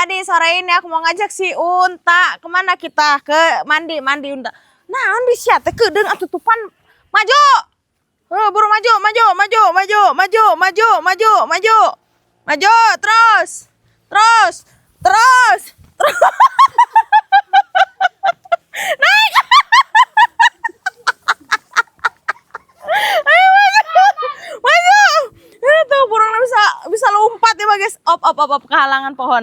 Jadi sore ini aku mau ngajak si Unta. Kemana kita? Ke mandi Unta. Nah, di siate kedeng atutupan. Maju. Buru maju. Maju, terus. Naik. Ayo maju. Itu burung bisa lompat ya, guys. Op kehalangan pohon.